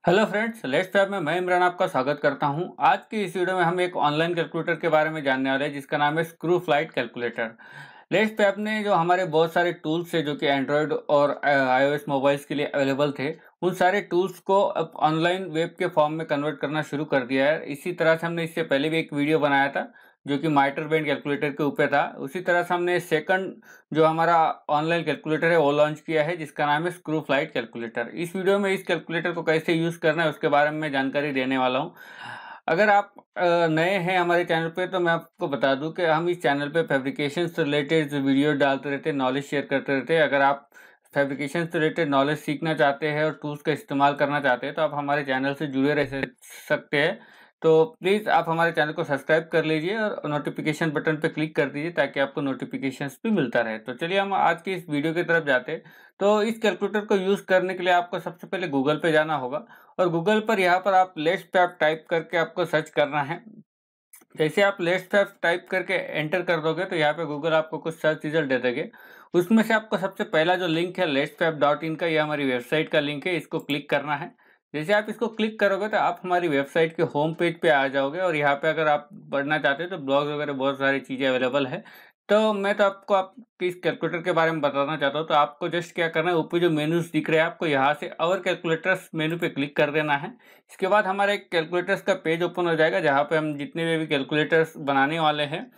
Hello friends, let's talk में मैं इमरान आपका स्वागत करता हूं। आज की इस वीडियो में हम एक ऑनलाइन कैलकुलेटर के बारे में जानने वाले हैं जिसका नाम है screw flight calculator. Let's talk ने जो हमारे बहुत सारे टूल्स है जो कि एंड्रॉयड और आईओएस मोबाइल्स के लिए अवेलेबल थे, उन सारे टूल्स को अब ऑनलाइन वेब के फॉर्म में कन्वर्ट करना शुरू कर दिया है। इसी तरह से हमने इससे पहले भी एक वीडियो बनाया था जो कि माइटर बैंड कैलकुलेटर के ऊपर था। उसी तरह से हमने सेकंड जो हमारा ऑनलाइन कैलकुलेटर है वो लॉन्च किया है जिसका नाम है स्क्रू फ्लाइट कैलकुलेटर। इस वीडियो में इस कैलकुलेटर को कैसे यूज करना है उसके बारे में मैं जानकारी देने वाला हूँ। अगर आप नए हैं हमारे चैनल पे तो मैं आपको बता दूं कि हम इस चैनल पे फैब्रिकेशन से रिलेटेड वीडियो डालते रहते हैं, नॉलेज शेयर करते रहते हैं। अगर आप फैब्रिकेशन से रिलेटेड नॉलेज सीखना चाहते हैं और टूल्स का इस्तेमाल करना चाहते हैं तो आप हमारे चैनल से जुड़े रह सकते हैं। तो प्लीज़ आप हमारे चैनल को सब्सक्राइब कर लीजिए और नोटिफिकेशन बटन पे क्लिक कर दीजिए ताकि आपको नोटिफिकेशंस भी मिलता रहे। तो चलिए हम आज की इस वीडियो की तरफ जाते हैं। तो इस कैलकुलेटर को यूज़ करने के लिए आपको सबसे पहले गूगल पे जाना होगा और गूगल पर यहाँ पर आप लेट्स टैप टाइप करके आपको सर्च करना है। जैसे आप लेट्स टैप टाइप करके एंटर कर दोगे तो यहाँ पे गूगल आपको कुछ सर्च रिजल्ट दे देंगे। उसमें से आपको सबसे पहला जो लिंक है letstap.in का, ये हमारी वेबसाइट का लिंक है, इसको क्लिक करना है। जैसे आप इसको क्लिक करोगे तो आप हमारी वेबसाइट के होम पेज पे आ जाओगे और यहाँ पे अगर आप पढ़ना चाहते हो तो ब्लॉग्स वगैरह बहुत सारी चीज़ें अवेलेबल है। तो मैं तो आपको आपकी इस कैलकुलेटर के बारे में बताना चाहता हूँ। तो आपको जस्ट क्या करना है, ऊपर जो मेनूज दिख रहे हैं आपको यहाँ से और कैलकुलेटर्स मेनू पे क्लिक कर देना है। इसके बाद हमारा एक कैलकुलेटर्स का पेज ओपन हो जाएगा जहाँ पे हम जितने भी कैलकुलेटर्स बनाने वाले हैं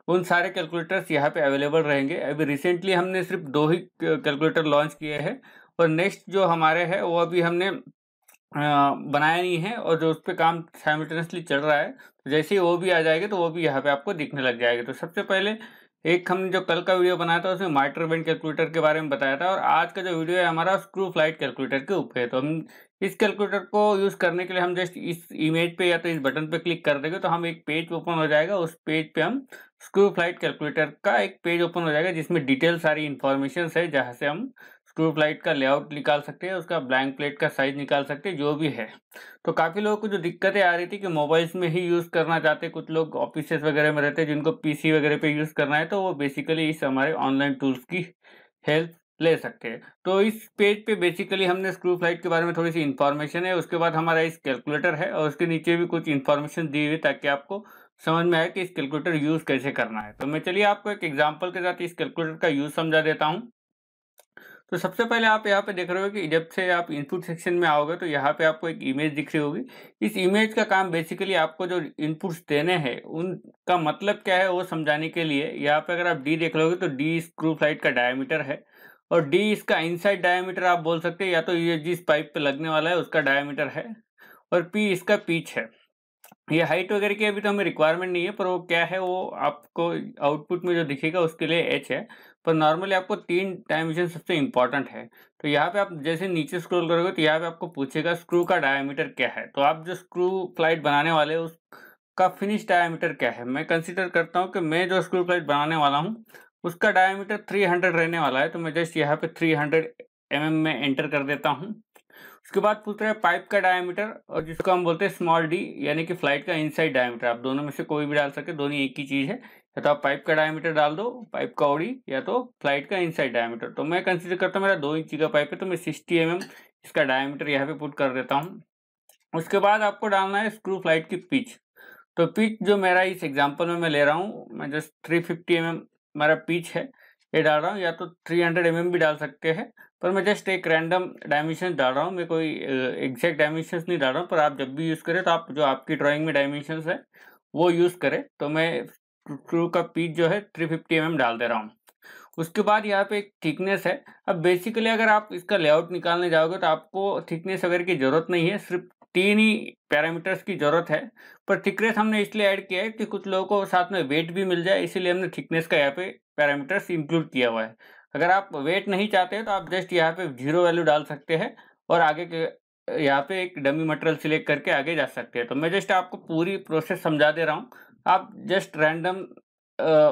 उन सारे कैलकुलेटर्स यहाँ पे अवेलेबल रहेंगे। अभी रिसेंटली हमने सिर्फ 2 ही कैलकुलेटर लॉन्च किए हैं और नेक्स्ट जो हमारे हैं वो अभी हमने बनाया नहीं है और जो उस पे काम साइमल्टेनियसली चल रहा है। तो जैसे ही वो भी आ जाएगा तो वो भी यहाँ पे आपको दिखने लग जाएगा। तो सबसे पहले एक हमने जो कल का वीडियो बनाया था उसमें माइटर बैंड कैलकुलेटर के बारे में बताया था और आज का जो वीडियो है हमारा स्क्रू फ्लाइट कैलकुलेटर के ऊपर है। तो हम इस कैलकुलेटर को यूज़ करने के लिए हम जस्ट इस इमेज पे या तो इस बटन पे क्लिक कर देंगे तो हम एक पेज ओपन हो जाएगा। उस पेज पे हम स्क्रू फ्लाइट कैलकुलेटर का एक पेज ओपन हो जाएगा जिसमें डिटेल सारी इन्फॉर्मेशन है, जहाँ से हम स्क्रू फ्लाइट का लेआउट निकाल सकते हैं, उसका ब्लैंक प्लेट का साइज निकाल सकते हैं, जो भी है। तो काफ़ी लोगों को जो दिक्कतें आ रही थी कि मोबाइल्स में ही यूज़ करना चाहते, कुछ लोग ऑफिसेस वगैरह में रहते हैं जिनको पीसी वगैरह पे यूज़ करना है, तो वो बेसिकली इस हमारे ऑनलाइन टूल्स की हेल्प ले सकते हैं। तो इस पेज पे बेसिकली हमने स्क्रू फ्लाइट के बारे में थोड़ी सी इन्फॉर्मेशन है, उसके बाद हमारा इस कैलकुलेटर है और उसके नीचे भी कुछ इन्फॉर्मेशन दी हुई है ताकि आपको समझ में आए कि इस कैलकुलेटर यूज़ कैसे करना है। तो मैं चलिए आपको एक एग्जांपल के साथ इस कैलकुलेटर का यूज़ समझा देता हूँ। तो सबसे पहले आप यहाँ पे देख रहे हो कि जब से आप इनपुट सेक्शन में आओगे तो यहाँ पे आपको एक इमेज दिख रही होगी। इस इमेज का काम बेसिकली आपको जो इनपुट्स देने हैं उनका मतलब क्या है वो समझाने के लिए। यहाँ पे अगर आप डी देख लोगे तो डी स्क्रू फ्लाइट का डायमीटर है और डी इसका इनसाइड डायमीटर आप बोल सकते हैं, या तो ये जिस पाइप पे लगने वाला है उसका डायमीटर है और पी इसका पिच है। ये हाइट वगैरह की अभी तो हमें रिक्वायरमेंट नहीं है, पर वो क्या है वो आपको आउटपुट में जो दिखेगा उसके लिए एच है। पर नॉर्मली आपको 3 डायमेंशन सबसे इम्पोर्टेंट है। तो यहाँ पे आप जैसे नीचे स्क्रॉल करोगे तो यहाँ पे आपको पूछेगा स्क्रू का डायमीटर क्या है। तो आप जो स्क्रू फ्लाइट बनाने वाले हो उसका फिनिश डायमीटर क्या है। मैं कंसिडर करता हूँ कि मैं जो स्क्रू फ्लाइट बनाने वाला हूँ उसका डायमीटर 300 रहने वाला है। तो मैं जस्ट यहाँ पे 300 mm में एंटर कर देता हूँ। उसके बाद पूछ रहे हैं पाइप का डायमीटर, और जिसको हम बोलते हैं स्मॉल डी, यानी कि फ्लाइट का इनसाइड डायमीटर। आप दोनों में से कोई भी डाल सकते, दोनों एक ही चीज है। या तो आप पाइप का डायमीटर डाल दो, पाइप का ओडी, या तो फ्लाइट का इनसाइड डायमीटर। तो मैं कंसिडर करता हूँ मेरा 2 इंची का पाइप है तो मैं 60 mm इसका डायमीटर यहाँ पे पुट कर देता हूँ। उसके बाद आपको डालना है स्क्रू फ्लाइट की पिच। तो पिच जो मेरा इस एग्जांपल में मैं ले रहा हूँ, मैं जस्ट 350 mm मेरा पिच है ये डाल रहा हूँ, या तो 300 mm भी डाल सकते हैं। पर मैं जस्ट एक रैंडम डायमेंशन डाल रहा हूँ, मैं कोई एग्जैक्ट डायमेंशंस नहीं डाल रहा हूँ। पर आप जब भी यूज़ करें तो आप जो आपकी ड्राइंग में डायमेंशंस है वो यूज़ करें। तो मैं स्क्रू का पिच जो है 350 mm डाल दे रहा हूँ। उसके बाद यहाँ पे एक थिकनेस है। अब बेसिकली अगर आप इसका लेआउट निकालने जाओगे तो आपको थिकनेस वगैरह की जरूरत नहीं है, सिर्फ 3 ही पैरामीटर्स की जरूरत है। पर थिकनेस हमने इसलिए ऐड किया है कि कुछ लोगों को साथ में वेट भी मिल जाए, इसीलिए हमने थिकनेस का यहाँ पे पैरामीटर्स इंक्लूड किया हुआ है। अगर आप वेट नहीं चाहते तो आप जस्ट यहाँ पे 0 वैल्यू डाल सकते हैं और आगे के यहाँ पे एक डमी मटेरियल सिलेक्ट करके आगे जा सकते हैं। तो मैं जस्ट आपको पूरी प्रोसेस समझा दे रहा हूँ, आप जस्ट रैंडम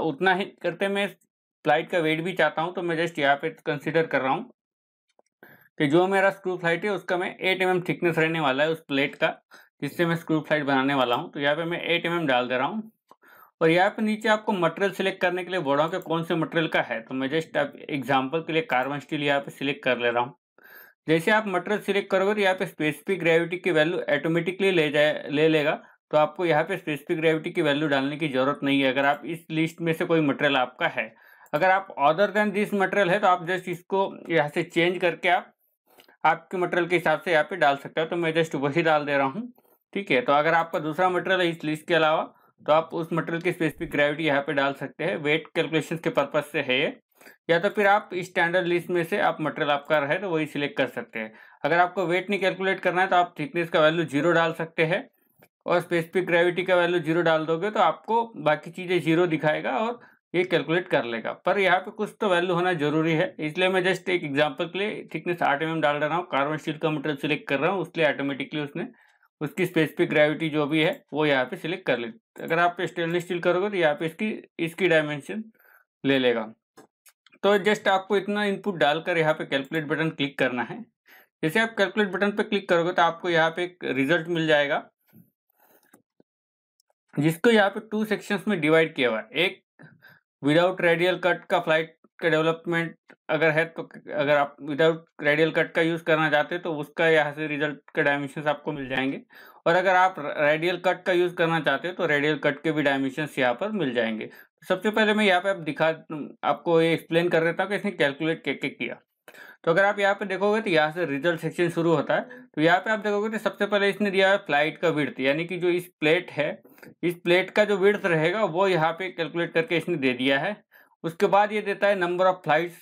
उतना ही करते। मैं फ्लाइट का वेट भी चाहता हूँ तो मैं जस्ट यहाँ पे कंसिडर कर रहा हूँ कि जो मेरा स्क्रू फ्लाइट है उसका मैं 8 mm थिकनेस रहने वाला है उस प्लेट का जिससे मैं स्क्रू फ्लाइट बनाने वाला हूँ। तो यहाँ पे मैं 8 mm डाल दे रहा हूँ और यहाँ पे नीचे आपको मटेरियल सिलेक्ट करने के लिए बोल रहा हूँ कि कौन से मटेरियल का है। तो मैं जस्ट अब एग्जांपल के लिए कार्बन स्टील यहाँ पे सिलेक्ट कर ले रहा हूँ। जैसे आप मटेरियल सिलेक्ट करोगे तो यहाँ पे स्पेसिफिक ग्रेविटी की वैल्यू ऑटोमेटिकली ले लेगा, तो आपको यहाँ पे स्पेसिफिक ग्रेविटी की वैल्यू डालने की जरूरत नहीं है अगर आप इस लिस्ट में से कोई मटेरियल आपका है। अगर आप अदर देन दिस मटेरियल है तो आप जस्ट इसको यहाँ से चेंज करके आप आपके मटेरियल के हिसाब से यहाँ पे डाल सकते हो। तो मैं जस्ट वही डाल दे रहा हूँ, ठीक है। तो अगर आपका दूसरा मटेरियल है इस लिस्ट के अलावा तो आप उस मटेरियल की स्पेसिफिक ग्रेविटी यहाँ पे डाल सकते हैं। वेट कैलकुलेशन के पर्पज से है ये, या तो फिर आप स्टैंडर्ड लिस्ट में से आप मटेरियल आपका रहे तो वही सिलेक्ट कर सकते हैं। अगर आपको वेट नहीं कैलकुलेट करना है तो आप थिकनेस का वैल्यू 0 डाल सकते हैं और स्पेसिफिक ग्रेविटी का वैल्यू 0 डाल दोगे तो आपको बाकी चीज़ें 0 दिखाएगा और ये कैलकुलेट कर लेगा। पर यहाँ पे कुछ तो वैल्यू होना जरूरी है, इसलिए मैं जस्ट एक एग्जांपल के लिए थिकनेस 8 mm डाल रहा हूँ। कार्बन स्टील का मटेरियल सिलेक्ट कर रहा हूँ, उसके लिए ऑटोमेटिकली उसने उसकी स्पेसिफिक ग्रेविटी जो भी है वो यहाँ पे सिलेक्ट कर ले। अगर आप स्टेनलेस स्टील करोगे तो यहाँ पे इसकी डायमेंशन ले लेगा। तो जस्ट आपको इतना इनपुट डालकर यहाँ पे कैलकुलेट बटन क्लिक करना है। जैसे आप कैलकुलेट बटन पे क्लिक करोगे तो आपको यहाँ पे एक रिजल्ट मिल जाएगा, जिसको यहाँ पे 2 सेक्शंस में डिवाइड किया हुआ है। एक विदाउट रेडियल कट का फ्लाइट का डेवलपमेंट अगर है तो अगर आप विदाउट रेडियल कट का यूज करना चाहते हैं तो उसका यहाँ से रिजल्ट के डायमेंशंस आपको मिल जाएंगे, और अगर आप रेडियल कट का यूज करना चाहते हैं तो रेडियल कट के भी डायमेंशंस यहाँ पर मिल जाएंगे। सबसे पहले मैं यहाँ पे आपको ये एक्सप्लेन कर देता हूँ कि इसने कैलकुलेट कैसे किया। तो अगर आप यहाँ पे देखोगे तो यहाँ से रिजल्ट सेक्शन शुरू होता है। तो यहाँ पे आप देखोगे तो सबसे पहले इसने दिया है फ्लाइट का विड्थ, यानी कि जो इस प्लेट है, इस प्लेट का जो विड्थ रहेगा वो यहाँ पे कैलकुलेट करके इसने दे दिया है। उसके बाद ये देता है नंबर ऑफ फ्लाइट्स,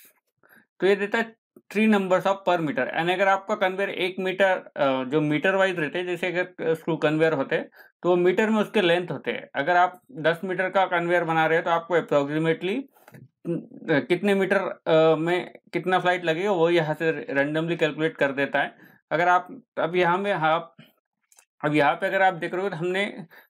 तो ये देता है 3 नंबर्स ऑफ पर मीटर। यानी अगर आपका कन्वेयर 1 मीटर जो मीटर वाइज रहते हैं, जैसे अगर स्क्रू कन्वेयर होते हैं तो वो मीटर में उसके लेंथ होते हैं। अगर आप 10 मीटर का कन्वेयर बना रहे हैं तो आपको अप्रोक्सीमेटली कितने मीटर में कितना फ्लाइट लगेगा वो यहाँ से रैंडमली कैलकुलेट कर देता है। अगर आप अब यहाँ पे अगर आप देख रहे हो तो हमने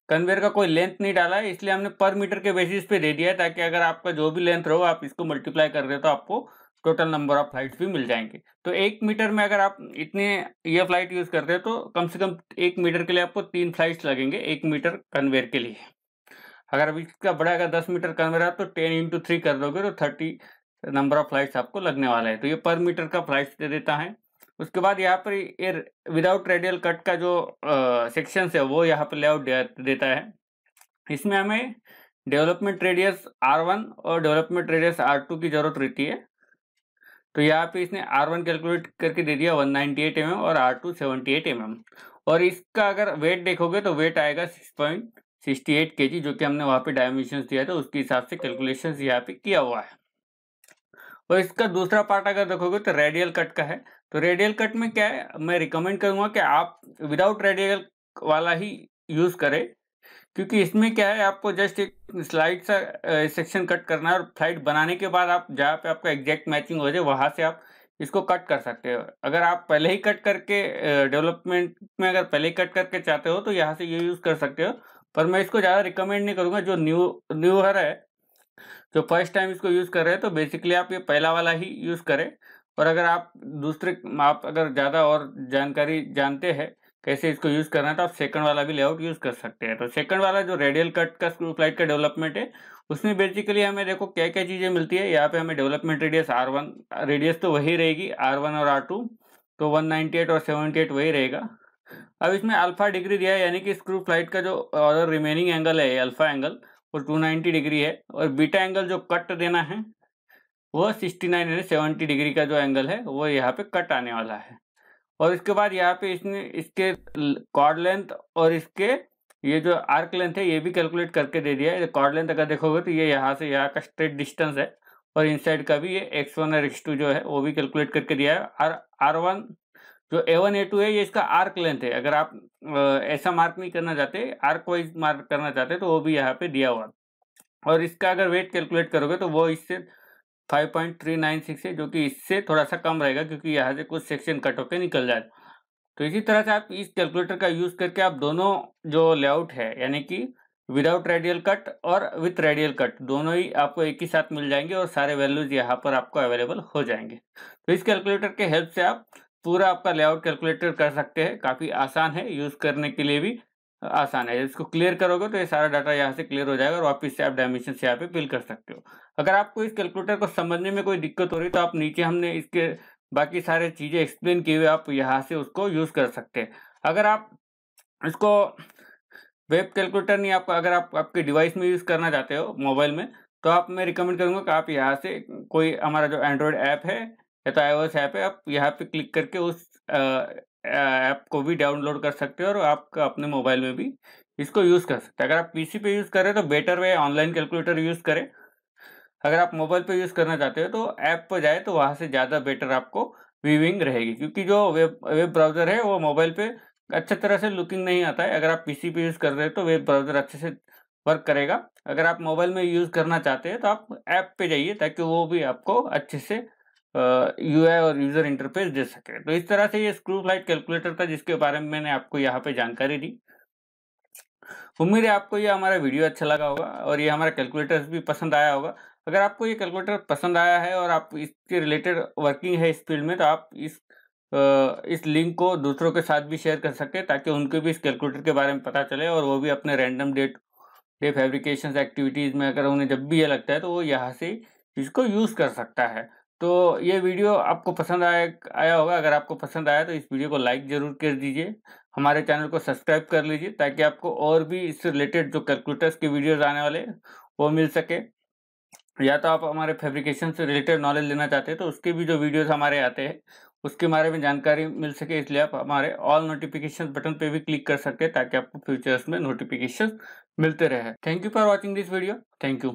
कन्वेयर का कोई लेंथ नहीं डाला है, इसलिए हमने पर मीटर के बेसिस पे दे दिया है, ताकि अगर आपका जो भी लेंथ रहो आप इसको मल्टीप्लाई कर दे तो आपको टोटल नंबर ऑफ फ्लाइट्स भी मिल जाएंगे। तो 1 मीटर में अगर आप इतने ये फ्लाइट यूज करते हैं तो कम से कम 1 मीटर के लिए आपको 3 फ्लाइट्स लगेंगे 1 मीटर कन्वेयर के लिए। अगर अभी इसका बड़ा अगर 10 मीटर कन्वेयर है तो 10 × 3 कर दोगे तो 30 नंबर ऑफ फ्लाइट्स आपको लगने वाला है। तो ये पर मीटर का फ्लाइट्स दे देता है। उसके बाद यहाँ पर ये विदाउट रेडियल कट का जो सेक्शन है वो यहाँ पर लेआउट देता है। इसमें हमें डेवलपमेंट रेडियस R1 और डेवलपमेंट रेडियस R2 की जरूरत रहती है। तो यहाँ पे इसने R1 कैलकुलेट करके दे दिया 198 mm और R2 78 mm। और इसका अगर वेट देखोगे तो वेट आएगा 6.68 kg, जो कि हमने वहाँ पे डायमेंशंस दिया था उसके हिसाब से कैलकुलेशंस यहाँ पे किया हुआ है। और इसका दूसरा पार्ट अगर देखोगे तो रेडियल कट का है। तो रेडियल कट में क्या है, मैं रिकमेंड करूंगा कि आप विदाउट रेडियल वाला ही यूज करें, क्योंकि इसमें क्या है आपको जस्ट एक स्लाइड सा सेक्शन कट करना है और फ्लाइट बनाने के बाद आप जहाँ पे आपका एग्जैक्ट मैचिंग हो जाए वहां से आप इसको कट कर सकते हो। अगर आप पहले ही कट करके डेवलपमेंट में अगर पहले ही कट करके चाहते हो तो यहाँ से ये यूज कर सकते हो, पर मैं इसको ज़्यादा रिकमेंड नहीं करूँगा। जो न्यूअर है, जो फर्स्ट टाइम इसको यूज़ कर रहे हैं, तो बेसिकली आप ये पहला वाला ही यूज़ करें। और अगर आप अगर ज़्यादा और जानकारी जानते हैं कैसे इसको यूज़ करना है तो आप सेकंड वाला भी लेआउट यूज़ कर सकते हैं। तो सेकंड वाला जो रेडियल कट का स्क्रू फ्लाइट का डेवलपमेंट है, उसमें बेसिकली हमें देखो क्या क्या चीज़ें मिलती है। यहाँ पे हमें डेवलपमेंट रेडियस R1, रेडियस तो वही रहेगी R1 और R2, तो 198 और 78 वही रहेगा। अब इसमें अल्फा डिग्री दिया है, यानी कि स्क्रू फ्लाइट का जो और रिमेनिंग एंगल है अल्फा एंगल वो 290 डिग्री है, और बीटा एंगल जो कट देना है वो 69 यानी 70 डिग्री का जो एंगल है वो यहाँ पे कट आने वाला है। और इसके बाद यहाँ पे इसने इसके कॉर्ड लेंथ और इसके ये जो आर्क लेंथ है ये भी कैलकुलेट करके दे दिया है। कॉर्ड लेंथ अगर देखोगे तो ये यहाँ से यहाँ का स्ट्रेट डिस्टेंस है, और इनसाइड का भी ये x1 और x2 जो है वो भी कैलकुलेट करके दिया है। और R1 जो A1 A2 है ये इसका आर्क लेंथ है। अगर आप ऐसा मार्क नहीं करना चाहते, आर्क वाइज मार्क करना चाहते तो वो भी यहाँ पे दिया हुआ। और इसका अगर वेट कैलकुलेट करोगे तो वो इससे 5.396 है, जो कि इससे थोड़ा सा कम रहेगा क्योंकि यहाँ से कुछ सेक्शन कट होकर निकल जाए। तो इसी तरह से आप इस कैलकुलेटर का यूज करके आप दोनों जो लेआउट है, यानी कि विदाउट रेडियल कट और विथ रेडियल कट, दोनों ही आपको एक ही साथ मिल जाएंगे और सारे वैल्यूज यहाँ पर आपको अवेलेबल हो जाएंगे। तो इस कैलकुलेटर के हेल्प से आप पूरा आपका लेआउट कैलकुलेटर कर सकते हैं। काफ़ी आसान है, यूज़ करने के लिए भी आसान है। इसको क्लियर करोगे तो ये सारा डाटा यहाँ से क्लियर हो जाएगा और वापस से आप डायमेंशन यहाँ पे फिल कर सकते हो। अगर आपको इस कैलकुलेटर को समझने में कोई दिक्कत हो रही है तो आप नीचे हमने इसके बाकी सारे चीज़ें एक्सप्लेन किए हुए आप यहाँ से उसको यूज़ कर सकते हैं। अगर आप इसको वेब कैलकुलेटर नहीं, आप अगर आप आपके डिवाइस में यूज़ करना चाहते हो मोबाइल में, तो आप मैं रिकमेंड करूँगा कि आप यहाँ से कोई हमारा जो एंड्रॉयड ऐप है या तो आईओएस ऐप है, आप यहाँ पे क्लिक करके उस ऐप को भी डाउनलोड कर सकते हो और आप अपने मोबाइल में भी इसको यूज़ कर सकते हैं। अगर आप पीसी पे यूज़ कर रहे हैं तो better way online calculator use करें। अगर आप मोबाइल पे यूज़ करना चाहते हो तो ऐप पे जाएँ, तो वहाँ से ज़्यादा बेटर आपको व्यूइंग रहेगी, क्योंकि जो वेब वेब ब्राउज़र है वो मोबाइल पे अच्छी तरह से लुकिंग नहीं आता है। अगर आप पीसी पे यूज़ कर रहे हो तो वेब ब्राउज़र अच्छे से वर्क करेगा। अगर आप मोबाइल में यूज़ करना चाहते हैं तो आप ऐप पे जाइए, ताकि वो भी आपको अच्छे से यूआई और यूज़र इंटरफेस दे सके। तो इस तरह से ये स्क्रू फ्लाइट कैलकुलेटर था, जिसके बारे में मैंने आपको यहाँ पे जानकारी दी। उम्मीद है आपको ये हमारा वीडियो अच्छा लगा होगा और ये हमारा कैलकुलेटर्स भी पसंद आया होगा। अगर आपको ये कैलकुलेटर पसंद आया है और आप इसके रिलेटेड वर्किंग है इस फील्ड में, तो आप इस लिंक को दूसरों के साथ भी शेयर कर सकते हैं, ताकि उनको भी इस कैलकुलेटर के बारे में पता चले और वो भी अपने रैंडम डे फैब्रिकेशंस एक्टिविटीज़ में अगर उन्हें जब भी ये लगता है तो वो यहाँ से इसको यूज़ कर सकता है। तो ये वीडियो आपको पसंद आया होगा। अगर आपको पसंद आया तो इस वीडियो को लाइक ज़रूर कर दीजिए। हमारे चैनल को सब्सक्राइब कर लीजिए, ताकि आपको और भी इससे रिलेटेड जो कैलकुलेटर्स के वीडियोज़ आने वाले हैं, वो मिल सके। या तो आप हमारे फैब्रिकेशन से रिलेटेड नॉलेज लेना चाहते हैं तो उसके भी जो वीडियोज़ हमारे आते हैं, उसके बारे में जानकारी मिल सके, इसलिए आप हमारे ऑल नोटिफ़िकेशन बटन पे भी क्लिक कर सकते हैं, ताकि आपको फ्यूचर्स में नोटिफ़िकेशन मिलते रहे। Thank you for watching this video. Thank you.